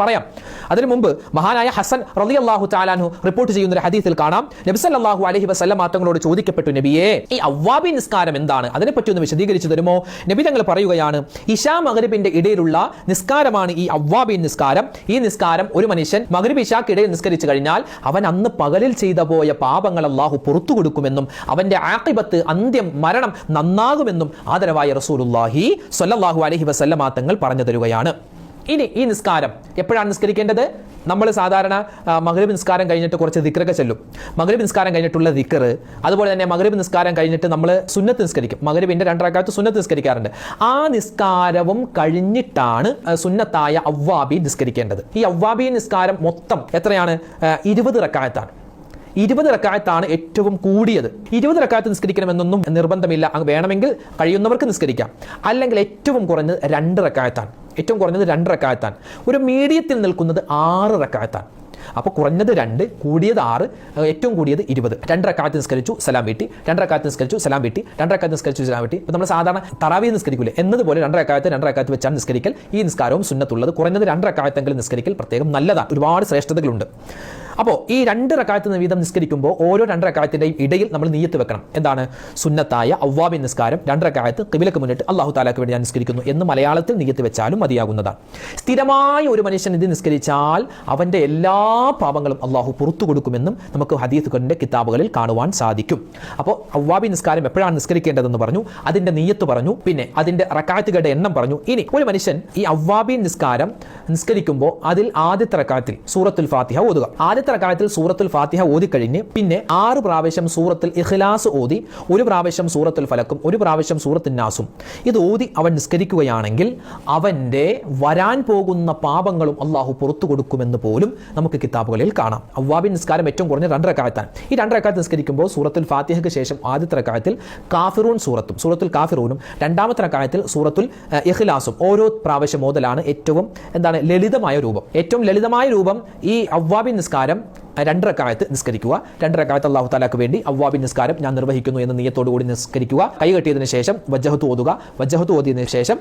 പറയാം. അതിനു മുമ്പ് മഹാനായ ഹസൻ റളിയല്ലാഹു തആല അൻഹു റിപ്പോർട്ട് ചെയ്യുന്ന ഒരു ഹദീസിൽ കാണാം, നബി സല്ലല്ലാഹു അലൈഹി വസല്ലം തങ്ങളോട് ചോദിക്കപ്പെട്ടു, നബിയേ, ഈ അവ്വാബി നിസ്കാരം എന്താണ്, അതിനെപ്പറ്റി ഒന്ന് വിശദീകരിച്ചു തരുമോ? നബി തങ്ങൾ പറയുകയാണ്, ഇശാ മഗ്രിബിന്റെ ഇടയിലുള്ള നിസ്കാരമാണ് ഈ അവ്വാബി നിസ്കാരം. ഈ നിസ്കാരം ഒരു മനുഷ്യൻ മഗ്രിബ് ഇശാക്കിടയിൽ നിസ്കരിച്ചു കഴിഞ്ഞാൽ അവൻ അന്ന് പകലിൽ ചെയ്ത പോയ പാപങ്ങൾ അല്ലാഹു പുറത്തു കൊടുക്കുമെന്നും അവന്റെ ആഖിബത്ത്, അന്ത്യം, മരണം നന്നാകുമെന്നും ആദരവായ റസൂലുള്ളാഹി സ്വല്ലല്ലാഹു അലൈഹി വസല്ലം തങ്ങൾ പറഞ്ഞു തരുകയാണ്. ഇനി ഈ നിസ്കാരം എപ്പോഴാണ് നിസ്കരിക്കേണ്ടത്? നമ്മൾ സാധാരണ മഗ്രിബ് നിസ്കാരം കഴിഞ്ഞിട്ട് കുറച്ച് ദിക്റൊക്കെ ചൊല്ലും. മഗ്രിബ് നിസ്കാരം കഴിഞ്ഞിട്ടുള്ള ദിക്ർ, അതുപോലെ തന്നെ മഗ്രിബ് നിസ്കാരം കഴിഞ്ഞിട്ട് നമ്മൾ സുന്നത്ത് നിസ്കരിക്കും. മഗ്രിബിന്റെ 2 റക്അത്ത് സുന്നത്ത് നിസ്കരിക്കാറുണ്ട്. ആ നിസ്കാരവും കഴിഞ്ഞിട്ടാണ് സുന്നത്തായ അവ്വാബി നിസ്കരിക്കേണ്ടത്. ഈ അവ്വാബി നിസ്കാരം മൊത്തം എത്രയാണ്? 20 റക്അത്താണ്. 20 റക്അത്താണ് ഏറ്റവും കൂടിയത്. 20 റക്അത്ത് നിസ്കരിക്കണമെന്നൊന്നും നിർബന്ധമില്ല. വേണമെങ്കിൽ കഴിയുന്നവർക്ക് നിസ്കരിക്കാം. അല്ലെങ്കിൽ ഏറ്റവും കുറഞ്ഞത് 2 റക്അത്താണ്. ഏറ്റവും കുറഞ്ഞത് 2 റക്അത്താണ്. ഒരു മീഡിയത്തിൽ നിൽക്കുന്നത് 6 റക്അത്താണ്. അപ്പോൾ കുറഞ്ഞത് 2, കൂടിയത് 6, ഏറ്റവും കൂടിയത് 20. 2 റക്അത്ത് നിസ്കരിച്ചു, സലാം വീട്ടി, 2 റക്അത്ത് നിസ്കരിച്ചു, സലാം വീട്ടി, 2 റക്അത്ത് നിസ്കരിച്ചു, സലാം വീട്ടി. ഇപ്പോൾ നമ്മൾ സാധാരണ തറാവീഹ് നിസ്കരിക്കൂലേ എന്നതുപോലെ 2 റക്അത്ത് വെച്ചാണ് നിസ്കരിക്കൽ. ഈ നിസ്കാരവും സുന്നത്തുള്ളത്. കുറഞ്ഞത് 2 റക്അത്തെങ്കിലും നിസ്കരിക്കൽ പ്രത്യേകം നല്ലതാണ്. ഒരുപാട് ശ്രേഷ്ഠതകളുണ്ട്. അപ്പോൾ ഈ 2 റക്അത്ത് വീതം നിസ്കരിക്കുമ്പോൾ ഓരോ 2 റക്അത്തിന്റെയും ഇടയിൽ നമ്മൾ നിയ്യത്ത് വെക്കണം. എന്താണ്? സുന്നത്തായ അവ്വാബി നിസ്കാരം 2 റക്അത്ത് ഖിബിലക്ക് മുന്നിട്ട് അല്ലാഹു തആലക്ക് വേണ്ടി ഞാൻ നിസ്കരിക്കുന്നു എന്ന് മലയാളത്തിൽ നിയ്യത്ത് വെച്ചാലും മതിയാകുന്നതാണ്. സ്ഥിരമായ ഒരു മനുഷ്യൻ ഇത് നിസ്കരിച്ചാൽ അവന്റെ എല്ലാ പാപങ്ങളും അല്ലാഹു പുറത്തു കൊടുക്കുമെന്നും നമുക്ക് ഹദീസുകളുടെ കിതാബുകളിൽ കാണുവാൻ സാധിക്കും. അപ്പോൾ അവ്വാബി നിസ്കാരം എപ്പോഴാണ് നിസ്കരിക്കേണ്ടതെന്ന് പറഞ്ഞു, അതിന്റെ നിയ്യത്ത് പറഞ്ഞു, പിന്നെ അതിന്റെ റക്അത്തുകളുടെ എണ്ണം പറഞ്ഞു. ഇനി ഒരു മനുഷ്യൻ ഈ അവ്വാബി നിസ്കാരം നിസ്കരിക്കുമ്പോൾ അതിൽ ആദ്യത്തെ റക്അത്തിൽ സൂറത്തുൽ ഫാത്തിഹ ഓതുക. ആദ്യത്തെ റക്അത്തിൽ സൂറത്തുൽ ഫാത്തിഹ ഓതി കഴിഞ്ഞ് പിന്നെ 6 പ്രാവശ്യം സൂറത്തുൽ ഇഖ്ലാസ് ഓതി, 1 പ്രാവശ്യം സൂറത്തുൽ ഫലക്കും, 1 പ്രാവശ്യം സൂറത്തുൽ നാസും ഇത് ഓതി അവൻ നിസ്കരിക്കുകയാണെങ്കിൽ അവന്റെ വരാൻ പോകുന്ന പാപങ്ങളും അല്ലാഹു പുറത്തു കൊടുക്കുമെന്ന് പോലും നമുക്ക് കിതാബുകളിൽ കാണാം. അവ്വാബി നിസ്കാരം ഏറ്റവും കുറഞ്ഞ 2 റക്അത്താണ്. ഈ 2 റക്അത്ത് നിസ്കരിക്കുമ്പോൾ സൂറത്തുൽ ഫാത്തിഹയ്ക്ക് ശേഷം ആദ്യത്തെ റക്അത്തിൽ കാഫിറൂൻ സൂറത്തുൽ കാഫിറൂനും, രണ്ടാമത്തെ റക്അത്തിൽ സൂറത്തുൽ ഇഖ്ലാസും ഓരോ പ്രാവശ്യം ഓതലാണ് ഏറ്റവും ലളിതമായ രൂപം. ഏറ്റവും ലളിതമായ രൂപം ഈ അവ്വാബി നിസ്കാരം 2 റക്അത്ത് നിസ്കരിക്കുക. 2 റക്അത്ത് അല്ലാഹു തആലക്ക് വേണ്ടി അവ്വാബി നിസ്കാരം ഞാൻ നിർവഹിക്കുന്നു എന്ന നിയ്യത്തോടു കൂടി നിസ്കരിക്കുക. കൈ കെട്ടിയതിനു ശേഷം വജ്ഹത്തു ഓതുക. വജ്ഹത്തു ഓതിയതിനു ശേഷം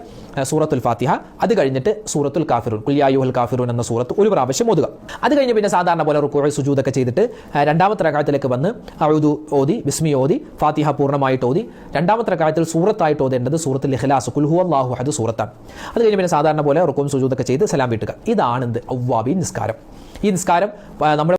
സൂറത്തുൽ ഫാത്തിഹ, അത് കഴിഞ്ഞിട്ട് സൂറത്തുൽ കാഫിറൂൻ, ഖുൽ യാ അയ്യുഹൽ കാഫിറൂൻ എന്ന സൂറത്ത് 1 പ്രാവശ്യം ഓതുക. അത് കഴിഞ്ഞ് പിന്നെ സാധാരണ പോലെ റുകൂഉ സുജൂദൊക്കെ ചെയ്തിട്ട് 2ാമത്തെ റക്അത്തിലേക്ക് വന്ന് അഊദു ഓതി, ബിസ്മി ഓതി, ഫാത്തിഹ പൂർണ്ണമായിട്ട് ഓതി, 2ാമത്തെ റക്അത്തിൽ സൂറത്തായിട്ട് ഓതേണ്ടത് സൂറത്തുൽ ഇഖ്ലാസ്, ഖുൽ ഹുവല്ലാഹു അഹദ് സൂറത്താണ്. അത് കഴിഞ്ഞ് പിന്നെ സാധാരണ പോലെ റുകൂഉ സുജൂദൊക്കെ ചെയ്ത് സലാം വീട്ടുക. ഇതാണ് അവ്വാബി നിസ്കാരം. ഈ നിസ്കാരം നമ്മൾ